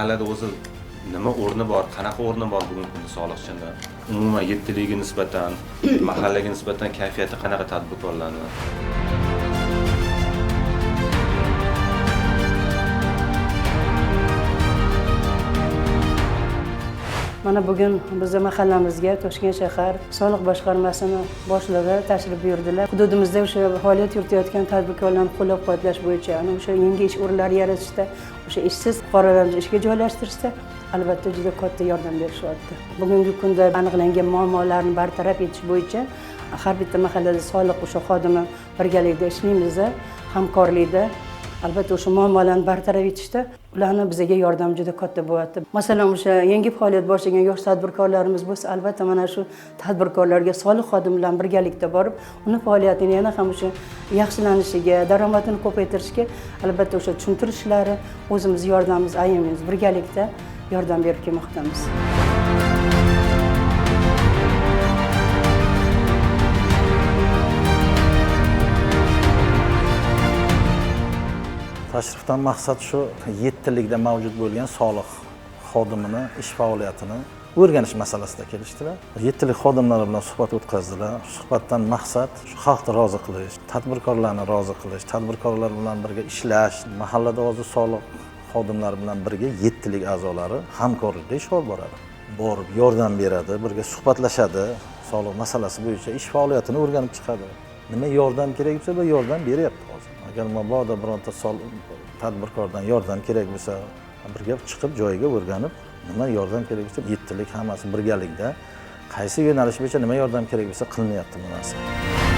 mahallada o'zi nima o'rni bor, qanaqa o'rni bor bugungi kunda soliqchini? Umuman yettiligiga nisbatan, mahallaga nisbatan kayfiyati qanaqa tadbirkorlarni? Mana bugun bizning mahallamizga Toshkent shahar soliq boshqarmasining boshlig'i tashrif buyurdilar. Hududimizda o'sha faoliyat yuritayotgan tadbirkorlarni qo'llab-quvvatlash bo'yicha, o'sha yangi ish o'rinlari yaratishda, o'sha ishsiz fuqarolarni ishga joylashtirishda albatta juda katta yordam berishyapti. Bugungi kunda aniqlangan muammolarni bartaraf etish bo'yicha har bitta mahallada soliq o'sha xodimi birgalikda ishlaymiz, hamkorlikda. Albatta o'sha muammolarni bartaraf etishda ularning bizga yordami juda katta bo'lyapti. Masalan, o'sha yangi faoliyat boshlagan yosh tadbirkorlarimiz bo'lsa, albatta mana shu tadbirkorlarga soliq xodimi bilan birgalikda borib, uni faoliyatini yana ham o'sha yaxshilanishiga, daromadini ko'paytirishiga albatta o'sha tushuntirishlari, o'zimiz yordamimiz ayamiz, birgalikda yordam berib kelmoqdamiz. Tashrifdan maqsad shu 7 mavjud bo'lgan soliq xodimini ish faoliyatini o'rganish masalasida kelishdilar. 7 xodimlar bilan suhbat o'tkazdilar. Suhbatdan maqsad shu xalqni rozi qilish, tadbirkorlarni rozi qilish, tadbirkorlar bilan birga ishlash, mahallada o'zi soliq xodimlari bilan birga 7 a'zolari hamkorlikda ish olib boradi. Borib yordam beradi, birga suhbatlashadi, soliq masalasi bo'yicha ish faoliyatini o'rganib chiqadi. Nima yordam kerak bo'lsa, bu yordam beryapti hozir. Agar mabodo bironta tadbirkordan yordam kerak bo'lsa, birga chiqib joyiga o'rganib, nima yordam kerak bo'lsa, 7 hammasi birgalikda qaysi yo'nalish bo'yicha nima yordam kerak bo'lsa qilinyapti bu narsa.